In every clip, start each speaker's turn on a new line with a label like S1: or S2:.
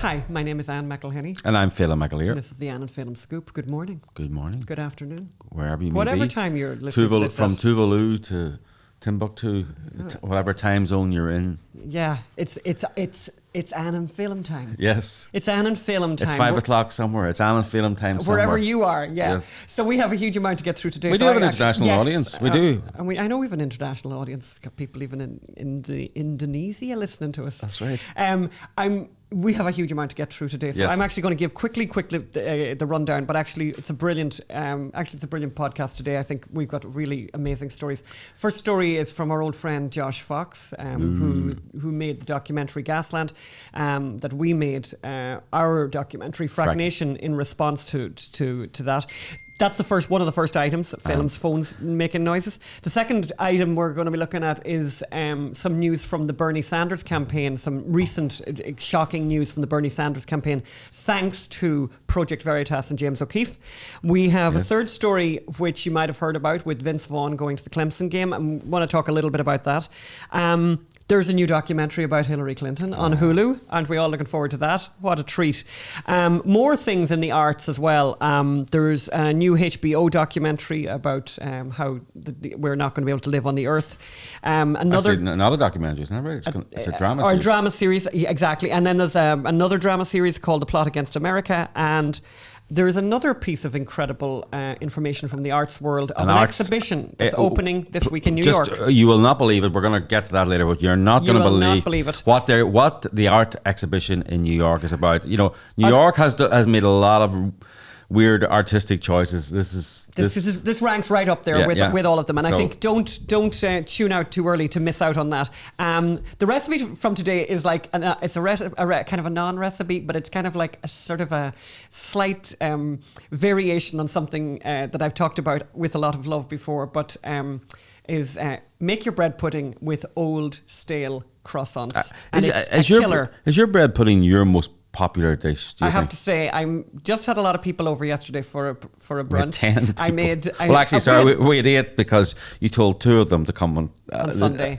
S1: Hi, my name is Anne McElhenney.
S2: And I'm Phelim McAleer.
S1: This is the Anne and Phelim Scoop. Good morning.
S2: Good morning.
S1: Good afternoon.
S2: Wherever you may
S1: Whatever
S2: be.
S1: time you're listening to this.
S2: From Tuvalu to Timbuktu, whatever time zone you're in.
S1: Yeah, it's Anne and Phelim time.
S2: Yes.
S1: It's Anne and Phelim time.
S2: It's 5 o'clock somewhere. It's Anne and Phelim time somewhere.
S1: Wherever you are, yeah.
S2: Yes.
S1: So we have a huge amount to get through today.
S2: We do have an international audience. We do.
S1: And I know we have an international audience. Got people even in Indonesia listening to us.
S2: That's right.
S1: We have a huge amount to get through today, so
S2: yes.
S1: I'm actually going to give quickly the rundown. But actually, it's a brilliant podcast today. I think we've got really amazing stories. First story is from our old friend Josh Fox, who made the documentary Gasland, that we made our documentary Frack Nation in response to that. That's one of the first items. Phelim's phone's making noises. The second item we're going to be looking at is some news from the Bernie Sanders campaign, some recent shocking news from the Bernie Sanders campaign, thanks to Project Veritas and James O'Keefe. We have a third story, which you might have heard about, with Vince Vaughn going to the Clemson game. I want to talk a little bit about that. There's a new documentary about Hillary Clinton on Hulu. Aren't we all looking forward to that? What a treat. More things in the arts as well. There's a new HBO documentary about how we're not going to be able to live on the earth. Actually,
S2: not a documentary, isn't that right? It's a drama series.
S1: Or a drama series, yeah, exactly. And then there's another drama series called The Plot Against America. And there is another piece of incredible information from the arts world of an exhibition that's opening this week in New York.
S2: You will not believe it. We're going to get to that later, but you're not going to believe
S1: it.
S2: What the art exhibition in New York is about. You know, New York has made a lot of weird artistic choices. This
S1: ranks right up there with all of them, and I think don't tune out too early to miss out on that. The recipe from today is like kind of a non-recipe, but it's kind of like a sort of a slight variation on something that I've talked about with a lot of love before. But is make your bread pudding with old stale croissants.
S2: Is your bread pudding your most popular dish?
S1: I have to say, I just had a lot of people over yesterday for a brunch.
S2: 10 people. We had 8 because you told 2 of them to come on
S1: Sunday.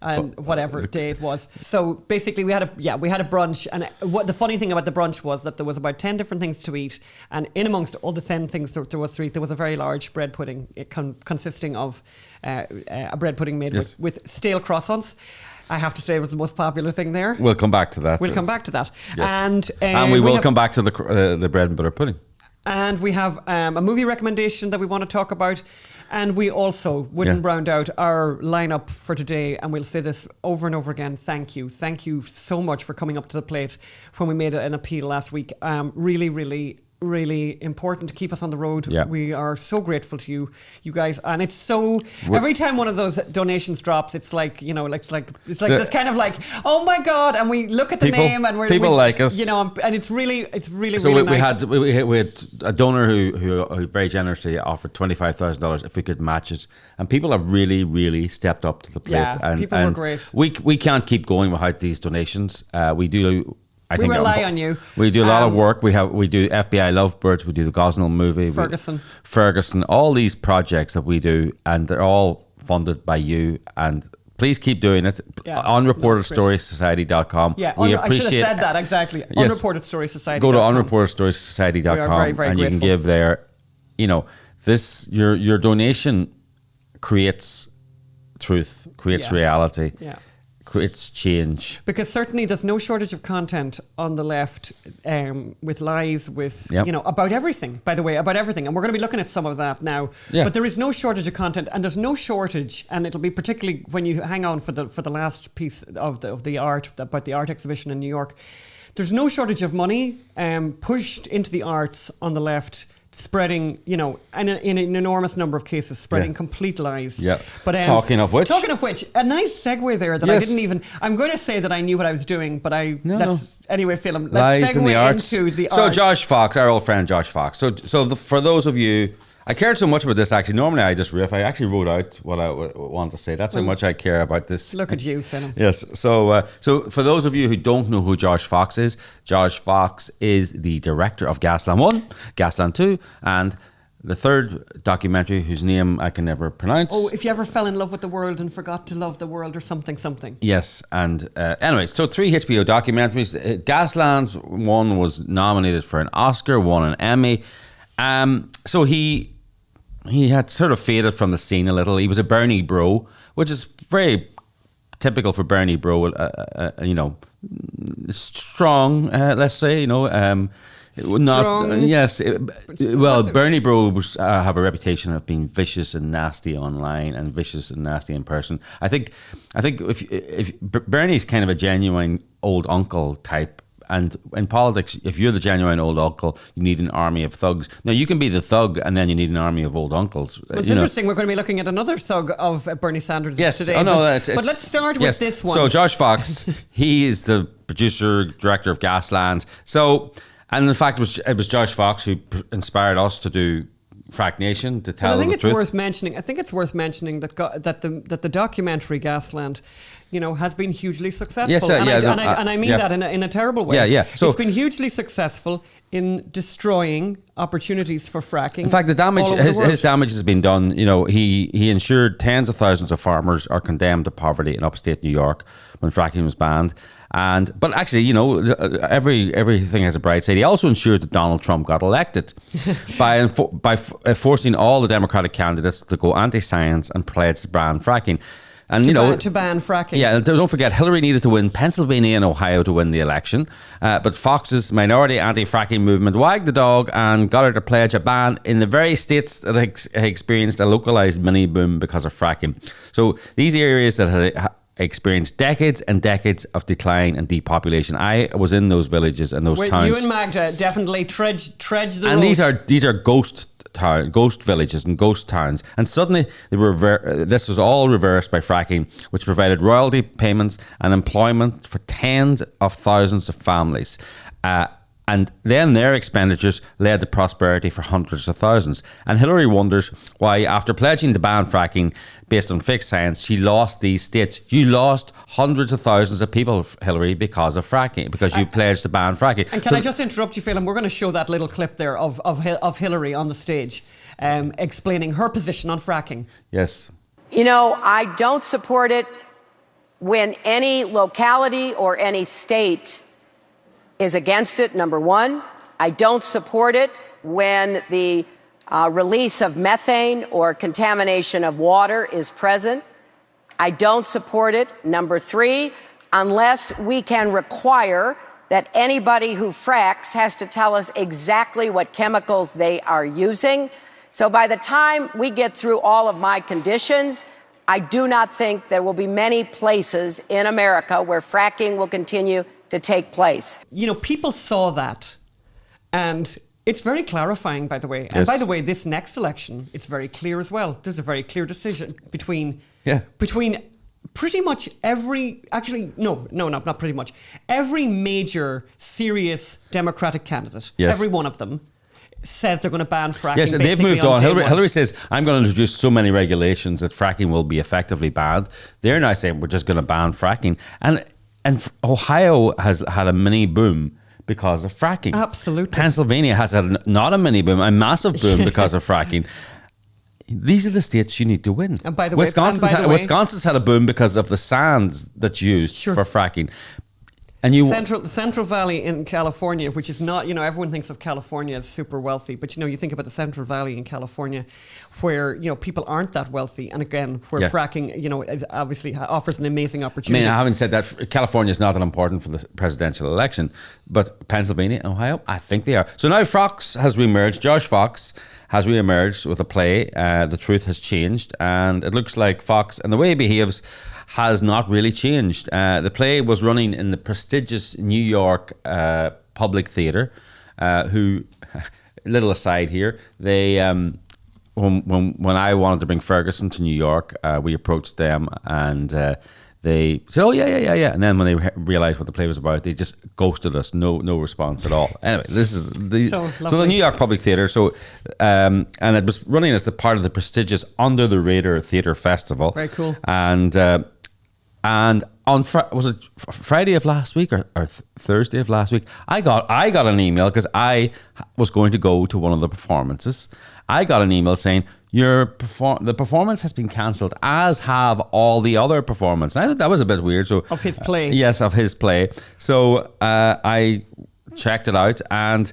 S1: And whatever day it was. So basically we had a brunch, and what the funny thing about the brunch was that there was about 10 different things to eat, and in amongst all the 10 things there was to eat, there was a very large bread pudding consisting of a bread pudding made with stale croissants. I have to say it was the most popular thing there.
S2: We'll come back to that.
S1: Yes.
S2: And we will come back to the bread and butter pudding.
S1: And we have a movie recommendation that we want to talk about. And we also wouldn't round out our lineup for today. And we'll say this over and over again. Thank you. Thank you so much for coming up to the plate when we made an appeal last week. Really, really, really important to keep us on the road.
S2: Yeah.
S1: We are so grateful to you guys, and it's so every time one of those donations drops, it's like, you know, it's like this kind of like, oh my god, and we look at the name and we
S2: like us,
S1: you know, and it's really
S2: so
S1: really
S2: we
S1: nice.
S2: we had a donor who very generously offered $25,000 if we could match it, and people have really stepped up to the plate.
S1: And people were great.
S2: We can't keep going without these donations. We rely
S1: on you.
S2: We do a lot of work. We do FBI Lovebirds. We do the Gosnell movie. Ferguson. All these projects that we do, and they're all funded by you. And please keep doing it. Yeah. Unreportedstoriesociety.com.
S1: Yeah,
S2: we
S1: I should have said that exactly. Yes. Unreported Stories Society.
S2: Go to unreportedstoriesociety.com and you can give there. You know, your donation creates truth, creates reality. Yeah. Creates change,
S1: because certainly there's no shortage of content on the left, with lies, with about everything. By the way, about everything, and we're going to be looking at some of that now. Yeah. But there is no shortage of content, and there's no shortage, and it'll be particularly when you hang on for the last piece of the art about the art exhibition in New York. There's no shortage of money pushed into the arts on the left, spreading, you know, in an enormous number of cases, spreading complete lies.
S2: Yeah.
S1: But
S2: talking of which,
S1: a nice segue there that I didn't even. I'm going to say that I knew what I was doing, but anyway, Phelim. Let's segue into the arts.
S2: So Josh Fox, our old friend Josh Fox. For those of you. I cared so much about this, actually. Normally I just riff. I actually wrote out what I want to say. That's how much I care about this.
S1: Look at you, Phelim.
S2: Yes. So for those of you who don't know who Josh Fox is the director of Gasland 1, Gasland 2, and the third documentary, whose name I can never pronounce.
S1: Oh, if you ever fell in love with the world and forgot to love the world, or something.
S2: Yes, and anyway, so 3 HBO documentaries. Gasland one was nominated for an Oscar, won an Emmy. So he had sort of faded from the scene a little. He was a Bernie bro, which is very typical for Bernie bro. Strong, let's say, not yes. Bernie bros have a reputation of being vicious and nasty online and vicious and nasty in person. I think if Bernie's kind of a genuine old uncle type. And in politics, if you're the genuine old uncle, you need an army of thugs. Now, you can be the thug, and then you need an army of old uncles.
S1: Well, it's interesting. We're going to be looking at another thug of Bernie Sanders today.
S2: But
S1: let's start with this one.
S2: So, Josh Fox, he is the producer, director of Gasland. So, and in fact, it was Josh Fox who inspired us to do Frack Nation, to tell the truth.
S1: I think it's worth mentioning that the documentary Gasland, has been hugely successful.
S2: Yes,
S1: and I mean that in a terrible way.
S2: Yeah. So
S1: it's been hugely successful in destroying opportunities for fracking.
S2: In fact, the damage, his damage has been done. He ensured tens of thousands of farmers are condemned to poverty in upstate New York when fracking was banned. But actually, everything has a bright side. He also ensured that Donald Trump got elected by forcing all the Democratic candidates to go anti-science and pledge to ban fracking. And
S1: to ban fracking.
S2: Yeah, don't forget, Hillary needed to win Pennsylvania and Ohio to win the election. But Fox's minority anti-fracking movement wagged the dog and got her to pledge a ban in the very states that experienced a localized mini boom because of fracking. So these areas that had experienced decades and decades of decline and depopulation. I was in those villages and those towns.
S1: You and Magda definitely trudge the
S2: and
S1: road.
S2: these are ghost villages and ghost towns. And suddenly this was all reversed by fracking, which provided royalty payments and employment for tens of thousands of families. And then their expenditures led to prosperity for hundreds of thousands. And Hillary wonders why, after pledging to ban fracking based on fake science, she lost these states. You lost hundreds of thousands of people, Hillary, because of fracking, because you pledged to ban fracking.
S1: And can I just interrupt you, Phelim? We're going to show that little clip there of Hillary on the stage explaining her position on fracking.
S2: Yes.
S3: I don't support it when any locality or any state is against it, number one. I don't support it when the release of methane or contamination of water is present. I don't support it, number three, unless we can require that anybody who fracks has to tell us exactly what chemicals they are using. So by the time we get through all of my conditions, I do not think there will be many places in America where fracking will continue to take place.
S1: People saw that, and it's very clarifying, by the way. And by the way, this next election, it's very clear as well. There's a very clear decision between pretty much not pretty much, every major serious Democratic candidate, every one of them, says they're going to ban fracking.
S2: Yes, and they've moved on. Hillary says, I'm going to introduce so many regulations that fracking will be effectively banned. They're now saying we're just going to ban fracking. And Ohio has had a mini boom because of fracking.
S1: Absolutely.
S2: Pennsylvania has had not a mini boom, a massive boom because of fracking. These are the states you need to win.
S1: And by the way,
S2: Wisconsin's had a boom because of the sand that's used for fracking. And
S1: the Central Valley in California, which is not, everyone thinks of California as super wealthy, but you think about the Central Valley in California, where people aren't that wealthy, and again, where fracking, is obviously offers an amazing opportunity.
S2: Having said that, California is not that important for the presidential election, but Pennsylvania and Ohio, I think they are. So now Fox has reemerged. Josh Fox has reemerged with a play. The Truth Has Changed, and it looks like Fox and the way he behaves has not really changed. The play was running in the prestigious New York Public Theatre, who, little aside here, they when I wanted to bring Ferguson to New York, we approached them and they said, oh, yeah. And then when they realized what the play was about, they just ghosted us. No response at all. Anyway, this is the New York Public Theatre. So, and it was running as the part of the prestigious Under the Radar Theatre Festival.
S1: Very cool.
S2: And And on was it Friday of last week or Thursday of last week? I got an email because I was going to go to one of the performances. I got an email saying the performance has been cancelled, as have all the other performances. I thought that was a bit weird. So
S1: of his play,
S2: yes, of his play. So I checked it out, and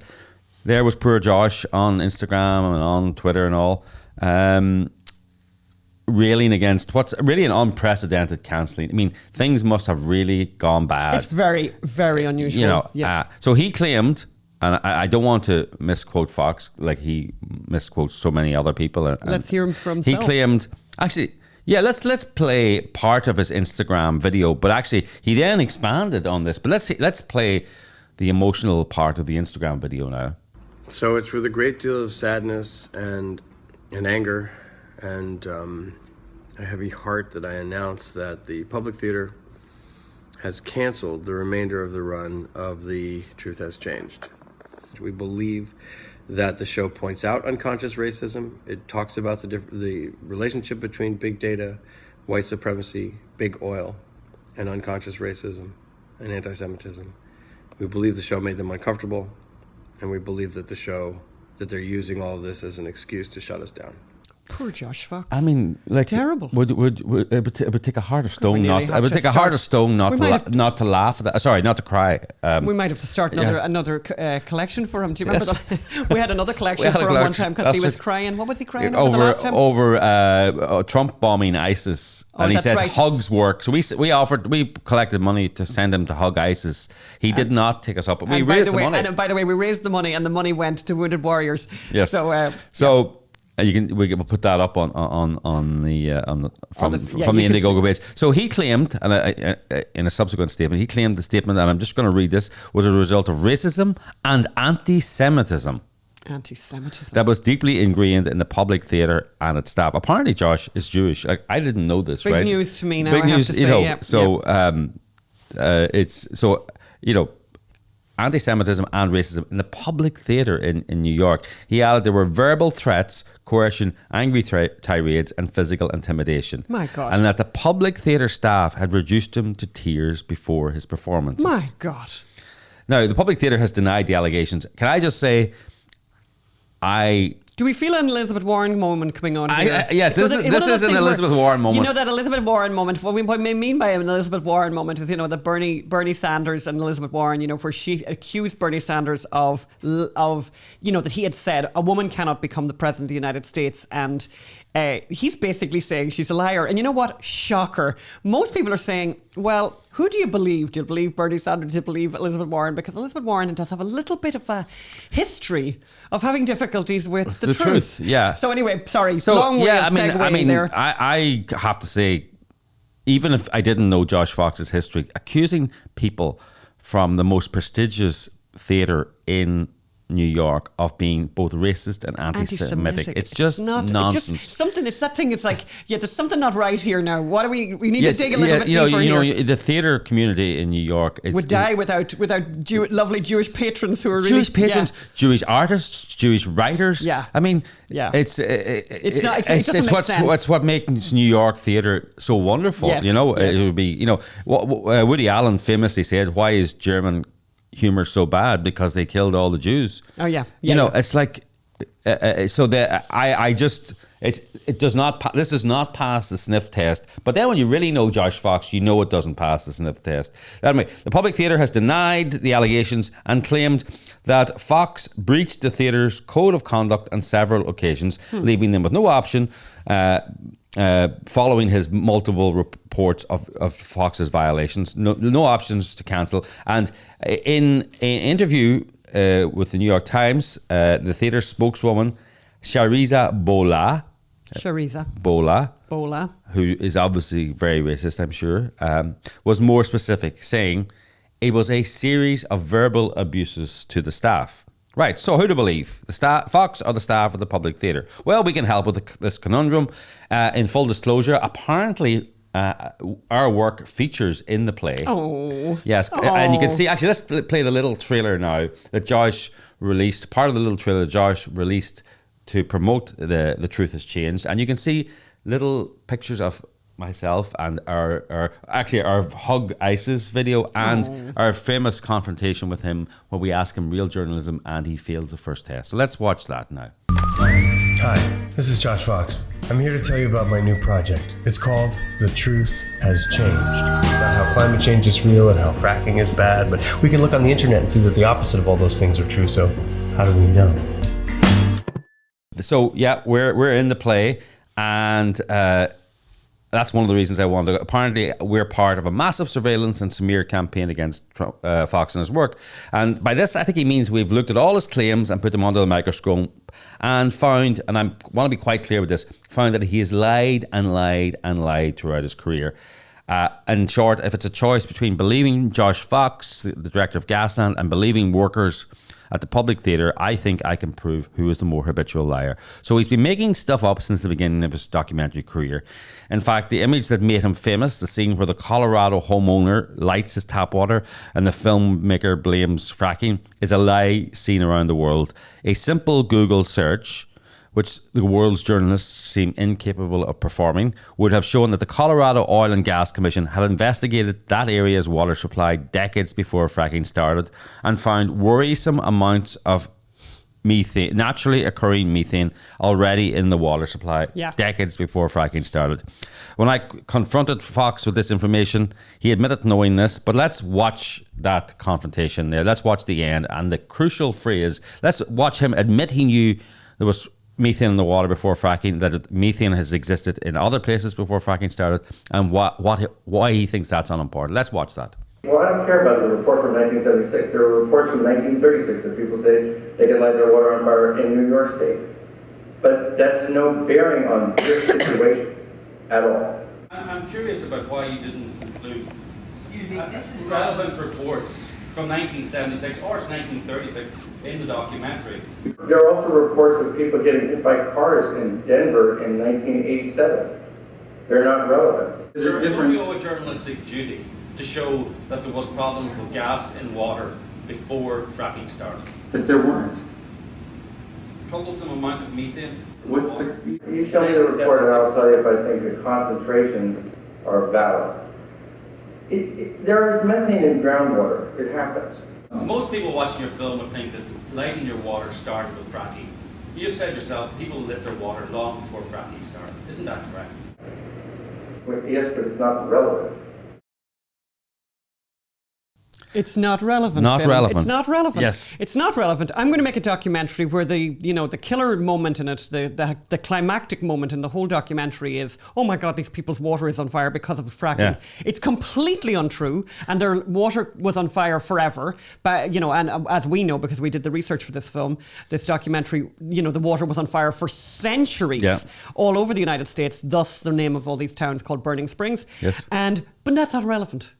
S2: there was poor Josh on Instagram and on Twitter and all. Railing against what's really an unprecedented cancelling. I mean, things must have really gone bad.
S1: It's very, very unusual.
S2: You know, so he claimed, and I don't want to misquote Fox like he misquotes so many other people.
S1: Let's hear him from himself.
S2: He claimed, actually, let's play part of his Instagram video, but actually he then expanded on this. But let's play the emotional part of the Instagram video now.
S4: So it's with a great deal of sadness and anger and a heavy heart that I announce that the Public Theater has canceled the remainder of the run of The Truth Has Changed. We believe that the show points out unconscious racism. It talks about the relationship between big data, white supremacy, big oil, and unconscious racism and anti-Semitism. We believe the show made them uncomfortable, and we believe that they're using all of this as an excuse to shut us down.
S1: Poor Josh Fox.
S2: I mean, like,
S1: terrible.
S2: Would it would take a heart of stone not to laugh at that. Sorry, not to cry.
S1: We might have to start another collection for him. Do you remember that? We had another collection for him one time because he was crying. What was he crying over the last time?
S2: Over Trump bombing ISIS, and he said hugs work. So we collected money to send him to hug ISIS. He did not take us up, but we raised the money.
S1: And by the way, we raised the money, and the money went to Wounded Warriors.
S2: Yes. So. We'll put that up from the Indiegogo page. So he claimed, and in a subsequent statement, the statement, and I'm just going to read this, was a result of racism and anti-Semitism.
S1: Anti-Semitism.
S2: That was deeply ingrained in the Public Theatre and its staff. Apparently, Josh is Jewish. Like, I didn't know this.
S1: Big
S2: right?
S1: news to me now.
S2: Big
S1: I
S2: news,
S1: have to say.
S2: It's so anti-Semitism and racism in the Public Theatre in New York. He added there were verbal threats, coercion, angry tirades, and physical intimidation.
S1: My God.
S2: And that the Public Theatre staff had reduced him to tears before his performances.
S1: My God.
S2: Now, the Public Theatre has denied the allegations. Can I just say,
S1: do we feel an Elizabeth Warren moment coming on here?
S2: Yes, this is an Elizabeth Warren moment.
S1: You know that Elizabeth Warren moment, what we mean by an Elizabeth Warren moment is, that Bernie Sanders and Elizabeth Warren, where she accused Bernie Sanders of that he had said a woman cannot become the president of the United States, and he's basically saying she's a liar. And you know what? Shocker. Most people are saying, well, who do you believe? Do you believe Bernie Sanders? Do you believe Elizabeth Warren? Because Elizabeth Warren does have a little bit of a history of having difficulties with the truth.
S2: Yeah.
S1: So anyway, sorry. Long way of segueing there.
S2: I have to say, even if I didn't know Josh Fox's history, accusing people from the most prestigious theatre in New York of being both racist and anti-Semitic. It's just nonsense.
S1: It's that thing. It's like, there's something not right here now. What do we need to dig a little bit deeper here.
S2: The theatre community in New York
S1: would die without lovely Jewish patrons who are really
S2: Jewish patrons, Jewish artists, Jewish writers.
S1: Yeah,
S2: I mean, it's what makes New York theatre so wonderful.
S1: Yes,
S2: it would be what Woody Allen famously said: "Why is German humor so bad? Because they killed all the Jews."
S1: Oh yeah,
S2: it's like it does not. This does not pass the sniff test. But then when you really know Josh Fox, it doesn't pass the sniff test. Anyway, the Public Theatre has denied the allegations and claimed that Fox breached the theatre's code of conduct on several occasions, leaving them with no option. Following his multiple reports of Fox's violations, no options to cancel. And in an interview with the New York Times, the theatre spokeswoman Shariza Bola, who is obviously very racist, I'm sure, was more specific, saying it was a series of verbal abuses to the staff. Right, so who to believe? The Fox or the staff of the Public Theatre? Well, we can help with this conundrum. In full disclosure, apparently our work features in the play.
S1: Oh.
S2: Yes, and you can see, actually, let's play the little trailer now that Josh released, part of the little trailer that Josh released to promote The Truth Has Changed. And you can see little pictures of myself and our Hug ISIS video and our famous confrontation with him where we ask him real journalism and he fails the first test. So let's watch that now.
S5: Hi, this is Josh Fox. I'm here to tell you about my new project. It's called The Truth Has Changed. About how climate change is real and how fracking is bad, but we can look on the internet and see that the opposite of all those things are true, so how do we know?
S2: So yeah, we're in the play, and that's one of the reasons I wanted to. Apparently, we're part of a massive surveillance and smear campaign against Fox and his work. And by this, I think he means we've looked at all his claims and put them under the microscope and found, and I want to be quite clear with this, found that he has lied and lied and lied throughout his career. In short, if it's a choice between believing Josh Fox, the director of Gasland, and believing workers at the Public Theatre, I think I can prove who is the more habitual liar. So he's been making stuff up since the beginning of his documentary career. In fact, the image that made him famous, the scene where the Colorado homeowner lights his tap water and the filmmaker blames fracking, is a lie seen around the world. A simple Google search, which the world's journalists seem incapable of performing, would have shown that the Colorado Oil and Gas Commission had investigated that area's water supply decades before fracking started and found worrisome amounts of methane, naturally occurring methane, already in the water supply decades before fracking started. When I confronted Fox with this information, he admitted knowing this, but let's watch that confrontation there. Let's watch the end and the crucial phrase. Let's watch him admit he knew there was methane in the water before fracking, that methane has existed in other places before fracking started, and why he thinks that's unimportant. Let's watch that.
S6: Well, I don't care about the report from 1976. There were reports from 1936 that people say they could light their water on fire in New York State. But that's no bearing on this situation at all.
S7: I'm curious about why you didn't include relevant reports from 1976 or 1936 in the documentary.
S6: There are also reports of people getting hit by cars in Denver in 1987. They're not relevant.
S7: There's a difference. Don't we owe a journalistic duty to show that there was problems with gas in water before fracking started?
S8: But there weren't.
S7: Troublesome amount of methane.
S8: What's the?
S6: You show me the report and I'll tell you if I think the concentrations are valid. There is methane in groundwater. It happens.
S7: Most people watching your film would think that lighting your water started with fracking. You've said yourself, people lit their water long before fracking started. Isn't that correct?
S6: Well, yes, but it's not relevant.
S1: It's not relevant.
S2: Not relevant.
S1: It's not relevant.
S2: Yes.
S1: It's not relevant. I'm going to make a documentary where the killer moment in it, the climactic moment in the whole documentary is, oh my God, these people's water is on fire because of fracking. Yeah. It's completely untrue, and their water was on fire forever. But and as we know, because we did the research for this film, this documentary, the water was on fire for centuries all over the United States. Thus, the name of all these towns called Burning Springs.
S2: Yes.
S1: But that's not relevant.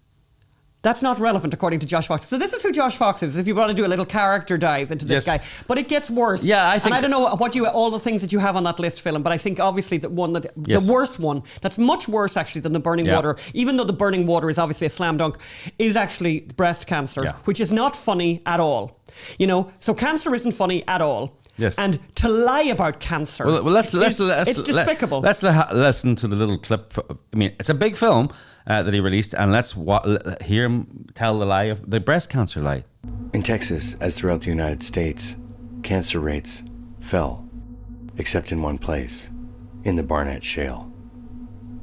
S1: That's not relevant according to Josh Fox. So this is who Josh Fox is, if you want to do a little character dive into this guy. But it gets worse.
S2: Yeah, I think...
S1: And I don't know all the things that you have on that list, Phelim, but I think obviously the worst one, that's much worse actually than the burning water, even though the burning water is obviously a slam dunk, is actually breast cancer, which is not funny at all. So cancer isn't funny at all.
S2: Yes.
S1: And to lie about cancer, it's despicable.
S2: Let's listen to the little clip. It's a big film that he released, and let's hear him tell the lie of the breast cancer lie.
S5: In Texas, as throughout the United States, cancer rates fell, except in one place, in the Barnett Shale.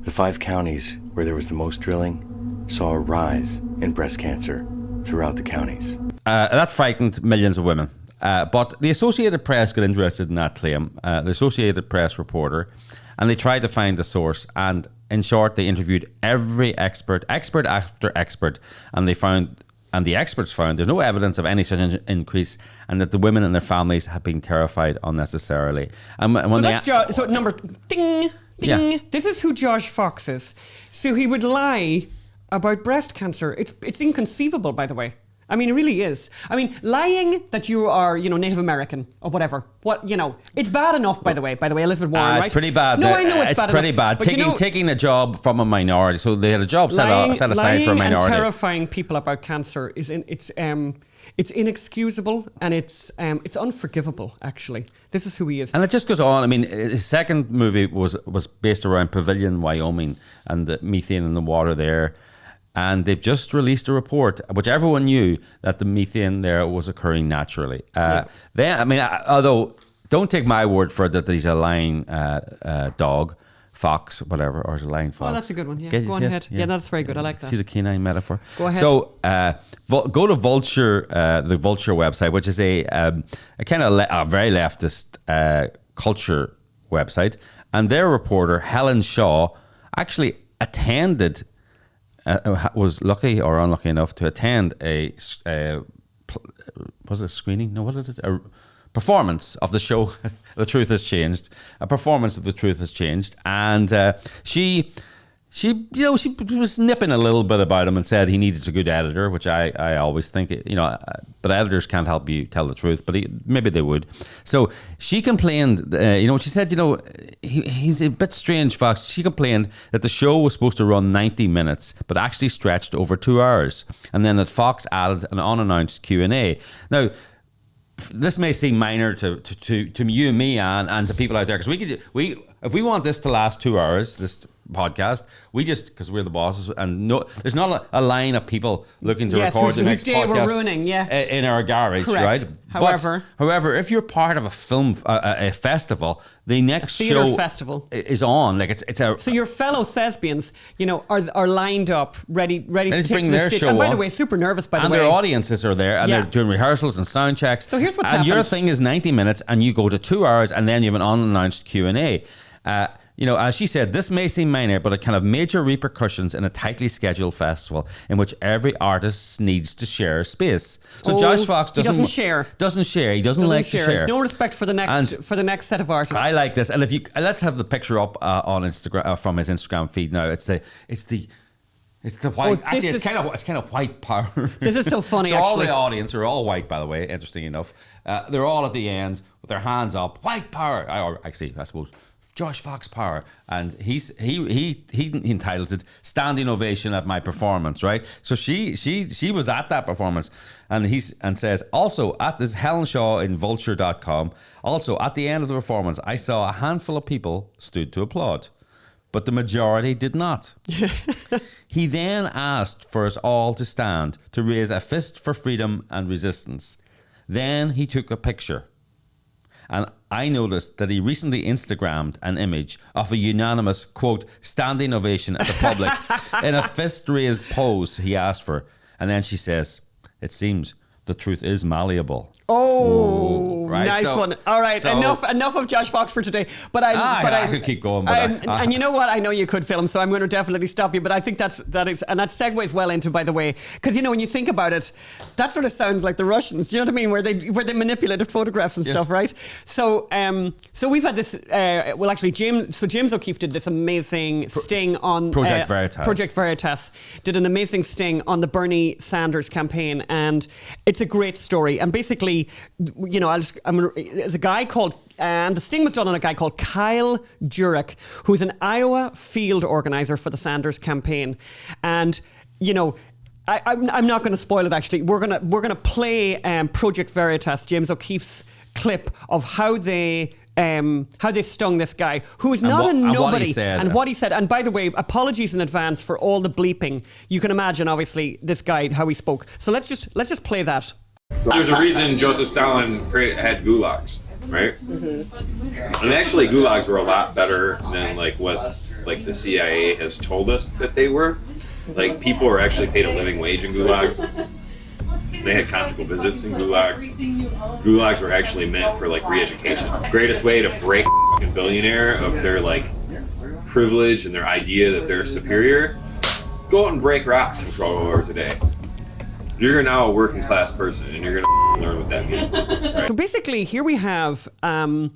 S5: The 5 counties where there was the most drilling saw a rise in breast cancer throughout the counties.
S2: That frightened millions of women. But the Associated Press got interested in that claim, the Associated Press reporter, and they tried to find the source. And in short, they interviewed every expert after expert, and the experts found there's no evidence of any such increase, and that the women and their families have been terrified unnecessarily. And when
S1: so number ding. Yeah. This is who Josh Fox is. So he would lie about breast cancer. It's inconceivable, by the way. I mean, it really is. I mean, lying that you are, Native American or whatever. It's bad enough, by the way, Elizabeth Warren, right?
S2: It's pretty bad.
S1: No, I know it's bad
S2: pretty
S1: enough.
S2: bad. Taking a job from a minority. So they had a job set aside for a minority.
S1: And terrifying people about cancer it's it's inexcusable and it's unforgivable. Actually, this is who he is.
S2: And it just goes on. I mean, his second movie was based around Pavilion, Wyoming, and the methane in the water there. And they've just released a report, which everyone knew that the methane there was occurring naturally. Although don't take my word for it that he's a lying dog. Fox, whatever, or a lying fox.
S1: Oh, that's a good one. Yeah, go on ahead. Yeah, that's very good. I like that.
S2: See the canine metaphor.
S1: Go ahead.
S2: So, go to Vulture, the Vulture website, which is a kind of a very leftist culture website, and their reporter Helen Shaw actually attended, was lucky or unlucky enough to attend was it a screening? No, what is it? A performance of the show The Truth Has Changed. A performance of The Truth Has Changed, and she was nipping a little bit about him and said he needed a good editor, which I always think, but editors can't help you tell the truth, but maybe they would. So she complained, she said, he's a bit strange, Fox. She complained that the show was supposed to run 90 minutes, but actually stretched over 2 hours, and then that Fox added an unannounced Q&A. Now, this may seem minor to you and me and to people out there, because if we want this to last 2 hours, this podcast, because we're the bosses, and there's not a line of people looking to record the next podcast
S1: we're ruining,
S2: in our garage.
S1: Correct.
S2: Right? However, if you're part of a film a festival, the next show
S1: festival
S2: is on. Like it's a
S1: so your fellow thespians, are lined up, ready to
S2: bring their show on.
S1: And by the way, super nervous.
S2: And their audiences are there, and they're doing rehearsals and sound checks.
S1: So here's what's happened.
S2: And your thing is 90 minutes, and you go to 2 hours, and then you have an unannounced Q&A. As she said, this may seem minor, but it can have major repercussions in a tightly scheduled festival in which every artist needs to share space. So Josh Fox doesn't share. He doesn't like to share.
S1: No respect for the next set of artists.
S2: I like this, and let's have the picture up on Instagram from his Instagram feed now. It's the white. Actually, it's kind of white power.
S1: This is so funny.
S2: So all the audience are all white, by the way. Interesting enough, they're all at the end with their hands up. White power. I suppose. Josh Fox power, and he entitles it "Standing Ovation at My Performance." Right, so she was at that performance, and says also at this Helen Shaw in Vulture.com. Also at the end of the performance, I saw a handful of people stood to applaud, but the majority did not. He then asked for us all to stand to raise a fist for freedom and resistance. Then he took a picture. And I noticed that he recently Instagrammed an image of a unanimous, quote, standing ovation at the public in a fist-raised pose he asked for. And then she says, it seems the truth is malleable.
S1: Oh, right? Nice one. All right, enough of Josh Fox for today. But I
S2: could keep going.
S1: And you know what? I know you could, Phelim, so I'm going to definitely stop you. But I think that segues well into, by the way, because when you think about it, that sort of sounds like the Russians. Do you know what I mean? Where they manipulated photographs and stuff, right? So we've had this. James O'Keefe did this amazing sting on
S2: Project Veritas.
S1: Project Veritas did an amazing sting on the Bernie Sanders campaign, and it's a great story. And basically, there's a guy called, and the sting was done on a guy called Kyle Jurek, who's an Iowa field organizer for the Sanders campaign. And, I'm not going to spoil it, actually. We're gonna play Project Veritas, James O'Keefe's clip of how they stung this guy who is not a nobody, and what he said. And by the way, apologies in advance for all the bleeping. You can imagine, obviously, this guy, how he spoke. So let's just play that.
S8: There's a reason Joseph Stalin had gulags, right? Mm-hmm. And actually, gulags were a lot better than what the CIA has told us that they were. Like, people were actually paid a living wage in gulags. They had conjugal visits in gulags. Gulags were actually meant for re-education. Greatest way to break a fucking billionaire of their privilege and their idea that they're superior, go out and break rocks for 12 hours a day. You're now a working class person, and you're going to learn what that means. Right?
S1: So basically, here we have an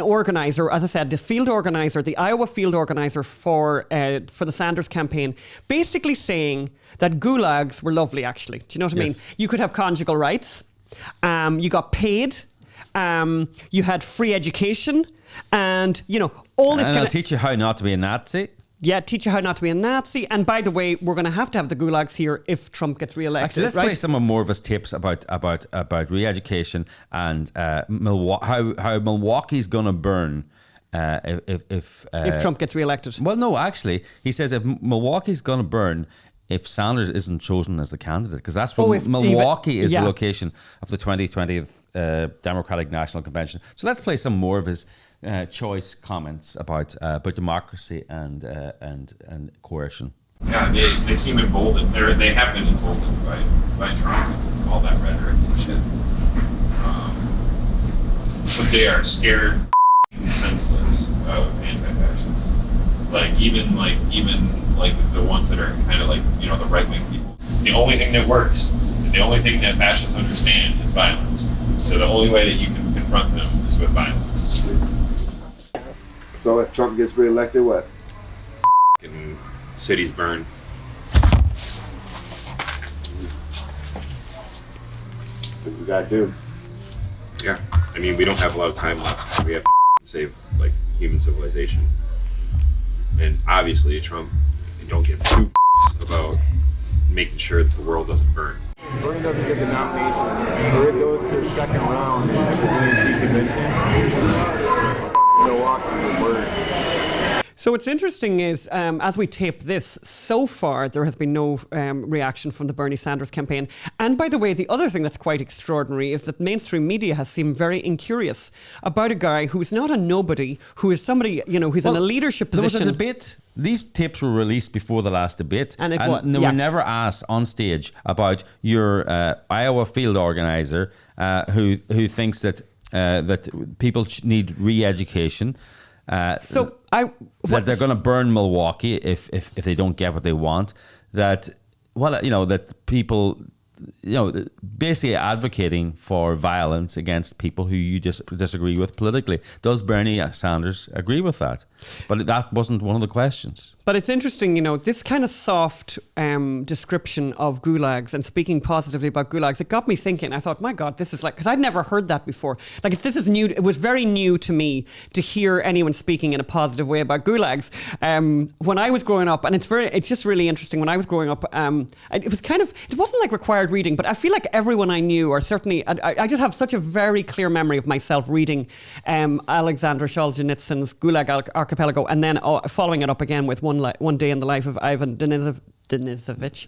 S1: organizer, as I said, the Iowa field organizer for the Sanders campaign, basically saying that gulags were lovely. Actually, do you know what I mean? You could have conjugal rights. You got paid. You had free education, and all this.
S2: And I'll teach you how not to be a Nazi.
S1: teach you how not to be a Nazi. And by the way, we're going to have the gulags here if Trump gets re-elected.
S2: Actually, let's play some more of his tips about re-education and how Milwaukee's going to burn if
S1: Trump gets re-elected.
S2: Well, no, actually, he says if Milwaukee's going to burn if Sanders isn't chosen as the candidate, because that's where Milwaukee is the location of the 2020 Democratic National Convention. So let's play some more of his choice comments about democracy and coercion.
S8: Yeah, they seem emboldened. They have been emboldened by Trump and all that rhetoric and shit. But they are scared, senseless of anti-fascists. Even the ones that are kind of the right-wing people. The only thing that works, the only thing that fascists understand is violence. So the only way that you can confront them is with violence.
S9: So if Trump gets reelected, what?
S8: And cities burn.
S9: What we gotta do?
S8: Yeah, I mean, we don't have a lot of time left. We have to save human civilization. And obviously, Trump, don't give two about making sure that the world doesn't burn.
S10: Bernie doesn't get the nomination, or it goes to the second round at the DNC convention. Milwaukee, word.
S1: So what's interesting is, as we tape this, so far there has been no reaction from the Bernie Sanders campaign. And by the way, the other thing that's quite extraordinary is that mainstream media has seemed very incurious about a guy who is not a nobody, who is somebody, who's in a leadership position.
S2: There was a debate. These tapes were released before the last debate, and they were never asked on stage about your Iowa field organizer who thinks that people need re-education. That they're going to burn Milwaukee if they don't get what they want. That people, basically advocating for violence against people who you disagree with politically. Does Bernie Sanders agree with that? But that wasn't one of the questions.
S1: But it's interesting, this kind of soft description of gulags and speaking positively about gulags, it got me thinking. I thought, my God, this is because I'd never heard that before. This is new. It was very new to me to hear anyone speaking in a positive way about gulags. When I was growing up, and it's just really interesting. When I was growing up, it wasn't required reading, but I feel like everyone I knew, or certainly, I just have such a very clear memory of myself reading Alexander Solzhenitsyn's Gulag Archipelago, and then following it up again with One Day in the Life of Ivan Denisovich,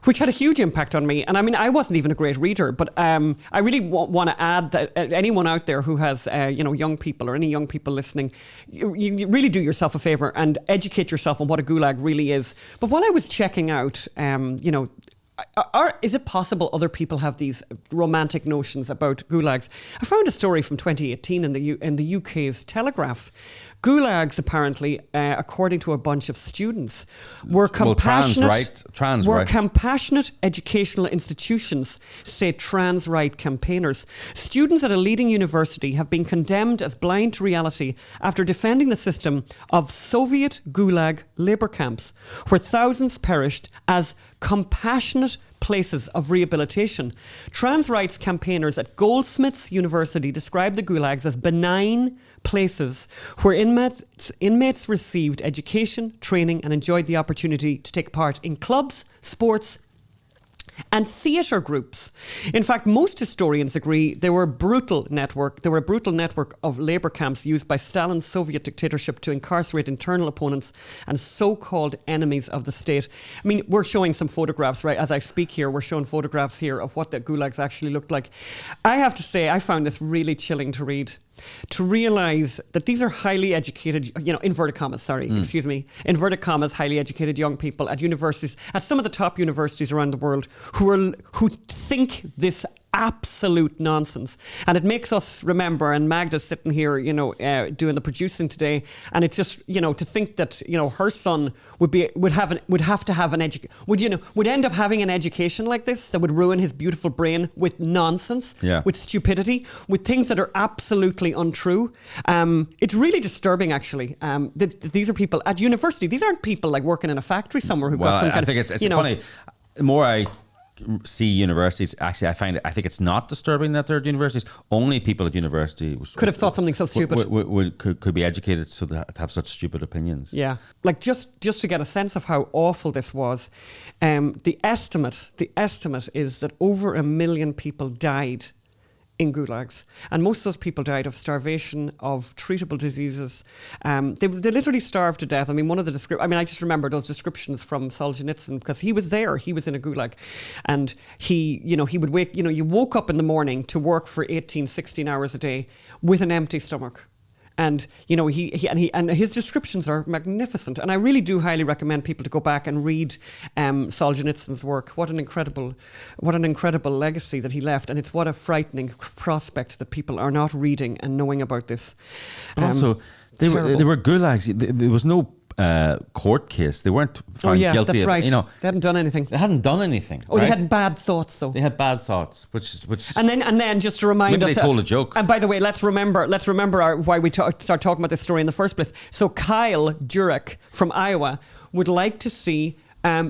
S1: which had a huge impact on me. And I mean, I wasn't even a great reader, but I really want to add that anyone out there who has young people or any young people listening, you really do yourself a favor and educate yourself on what a gulag really is. But while I was checking out, is it possible other people have these romantic notions about gulags? I found a story from 2018 in the UK's Telegraph. Gulags, apparently, according to a bunch of students, were compassionate educational institutions, say trans right campaigners. Students at a leading university have been condemned as blind to reality after defending the system of Soviet Gulag labor camps, where thousands perished, as compassionate places of rehabilitation. Trans rights campaigners at Goldsmiths University described the gulags as benign places where inmates received education, training, and enjoyed the opportunity to take part in clubs, sports, and theatre groups. In fact, most historians agree they were a brutal network of labour camps used by Stalin's Soviet dictatorship to incarcerate internal opponents and so-called enemies of the state. I mean, we're showing some photographs, right? As I speak here, we're showing photographs here of what the gulags actually looked like. I have to say, I found this really chilling to read. To realise that these are highly educated, inverted commas, inverted commas, highly educated young people at universities, at some of the top universities around the world, who think this absolute nonsense. And it makes us remember, and Magda's sitting here, doing the producing today, and it's just, to think that, her son would end up having an education like this that would ruin his beautiful brain with nonsense, with stupidity, with things that are absolutely untrue. It's really disturbing, actually. These are people at university. These aren't people working in a factory somewhere who've got some kind of...
S2: I think it's funny. The more I see universities. Actually, I think it's not disturbing that they're at universities. Only people at university
S1: could have thought something so stupid.
S2: Could be educated so that to have such stupid opinions.
S1: Yeah, like just to get a sense of how awful this was, the estimate is that over 1 million people died in gulags, and most of those people died of starvation, of treatable diseases. They literally starved to death. I mean, I just remember those descriptions from Solzhenitsyn, because he was there. He was in a gulag, and he would wake. You woke up in the morning to work for 18, 16 hours a day with an empty stomach. And his descriptions are magnificent, and I really do highly recommend people to go back and read Solzhenitsyn's work. What an incredible legacy that he left, and it's what a frightening prospect that people are not reading and knowing about this.
S2: But also, they were gulags. There was no court case. They weren't found guilty.
S1: That's right.
S2: They
S1: hadn't done anything.
S2: They hadn't done anything.
S1: Oh, right? They had bad thoughts, though.
S2: They had bad thoughts, which.
S1: And then just to remind
S2: maybe
S1: us,
S2: they told a joke.
S1: And by the way, let's remember why we start talking about this story in the first place. So Kyle Jurek from Iowa would like to see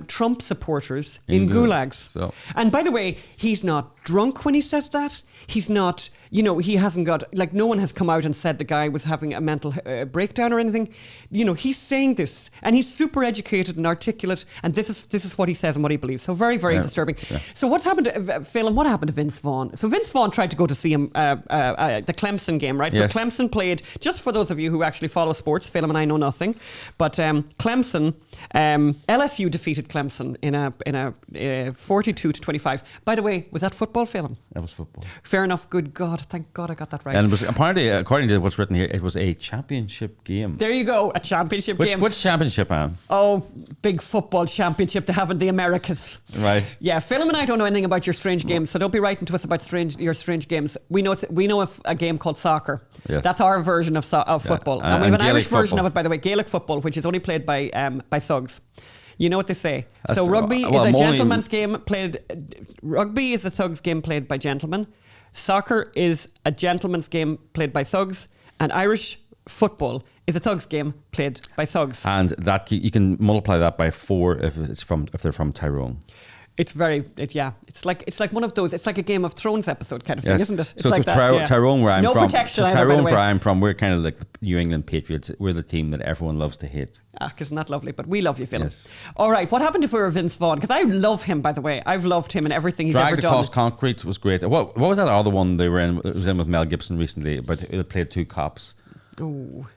S1: Trump supporters in gulags.
S2: So.
S1: And by the way, he's not drunk when he says that. He's not, he hasn't got, like, no one has come out and said the guy was having a mental breakdown or anything. He's saying this, and he's super educated and articulate, and this is what he says and what he believes. So very, very disturbing. Yeah. So what's happened to Phelim? What happened to Vince Vaughn? So Vince Vaughn tried to go to see him the Clemson game, right? Yes. So Clemson played, just for those of you who actually follow sports, Phelim and I know nothing, but Clemson, LSU defeated Clemson in a 42-25. By the way, was that football, Phelim?
S2: That was football.
S1: Fair enough. Good God. Thank God I got that right.
S2: And it was apparently, according to what's written here, it was a championship game.
S1: There you go. A championship game.
S2: Which championship, Anne?
S1: Oh, big football championship they have in the Americas.
S2: Right.
S1: Yeah, Phelim and I don't know anything about your strange games, so don't be writing to us about your strange games. We know a game called soccer. Yes. That's our version of football.
S2: Yeah.
S1: And we have an Irish
S2: football
S1: version of it, by the way, Gaelic football, which is only played by thugs. You know what they say. So rugby is a gentleman's game played. Rugby is a thug's game played by gentlemen. Soccer is a gentleman's game played by thugs, and Irish football is a thug's game played by thugs.
S2: And that you can multiply that by 4 if they're from Tyrone.
S1: It's it's like one of those. It's like a Game of Thrones episode kind of thing, isn't it? It's
S2: so
S1: like
S2: Tyrone, where I'm
S1: no
S2: from,
S1: protection.
S2: Tyrone, where I'm from, we're kind of like the New England Patriots. We're the team that everyone loves to hate.
S1: Isn't that lovely? But we love you, Phelim.
S2: Yes.
S1: All right, what happened if we were Vince Vaughn? Because I love him, by the way. I've loved him and everything he's ever done.
S2: Across Concrete was great. What was that other one they were in? It was in with Mel Gibson recently, but it played 2 cops.
S1: Oh.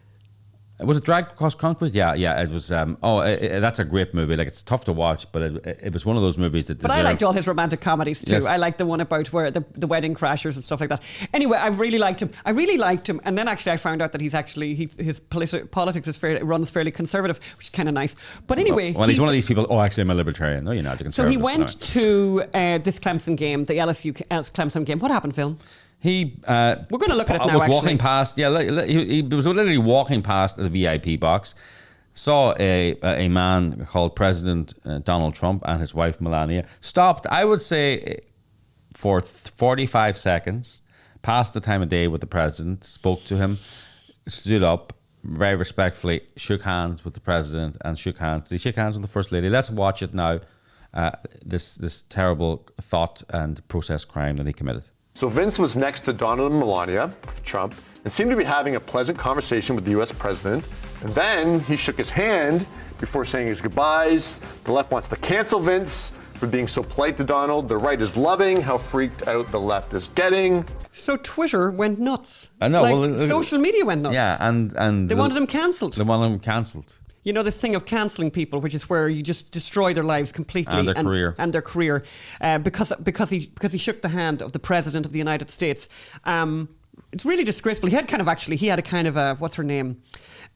S2: Was it Drag Across Concrete? Yeah, it was. That's a great movie. Like, it's tough to watch, but it was one of those movies that.
S1: But I liked all his romantic comedies too. Yes. I liked the one about where the wedding crashers and stuff like that. Anyway, I really liked him. And then actually, I found out that his politics runs fairly conservative, which is kind of nice. But anyway,
S2: he's one of these people. Oh, actually, I'm a libertarian. No, you're not. You're conservative.
S1: So he went to this Clemson game, the LSU Clemson game. What happened, Phil?
S2: He
S1: we're going to look at it now.
S2: Was walking past. Yeah, he was literally walking past the VIP box. Saw a man called President Donald Trump and his wife Melania. Stopped, I would say, for 45 seconds. Passed the time of day with the president. Spoke to him. Stood up very respectfully. Shook hands with the president and shook hands. Did he shake hands with the first lady? Let's watch it now. This terrible thought and process crime that he committed.
S11: So Vince was next to Donald and Melania Trump and seemed to be having a pleasant conversation with the U.S. president. And then he shook his hand before saying his goodbyes. The left wants to cancel Vince for being so polite to Donald. The right is loving how freaked out the left is getting.
S1: So Twitter went nuts.
S2: I know.
S1: Social media went nuts.
S2: Yeah, and
S1: they wanted him cancelled.
S2: They wanted him cancelled.
S1: You know, this thing of cancelling people, which is where you just destroy their lives completely
S2: and their career,
S1: because he shook the hand of the president of the United States. It's really disgraceful. He had a kind of a what's her name,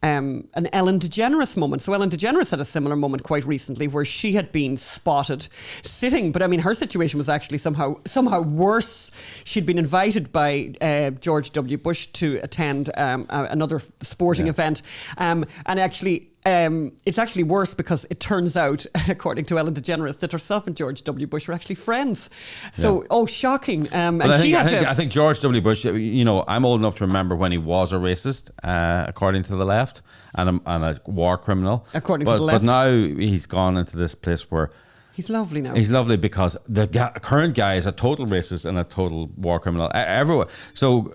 S1: an Ellen DeGeneres moment. So Ellen DeGeneres had a similar moment quite recently where she had been spotted sitting, but I mean her situation was actually somehow worse. She'd been invited by George W. Bush to attend another sporting event, and actually. It's actually worse because it turns out, according to Ellen DeGeneres, that herself and George W. Bush were actually friends. So, shocking.
S2: I think George W. Bush, I'm old enough to remember when he was a racist, according to the left, and a war criminal.
S1: According to the left.
S2: But now he's gone into this place where
S1: He's lovely now.
S2: He's lovely because the current guy is a total racist and a total war criminal. Everywhere. So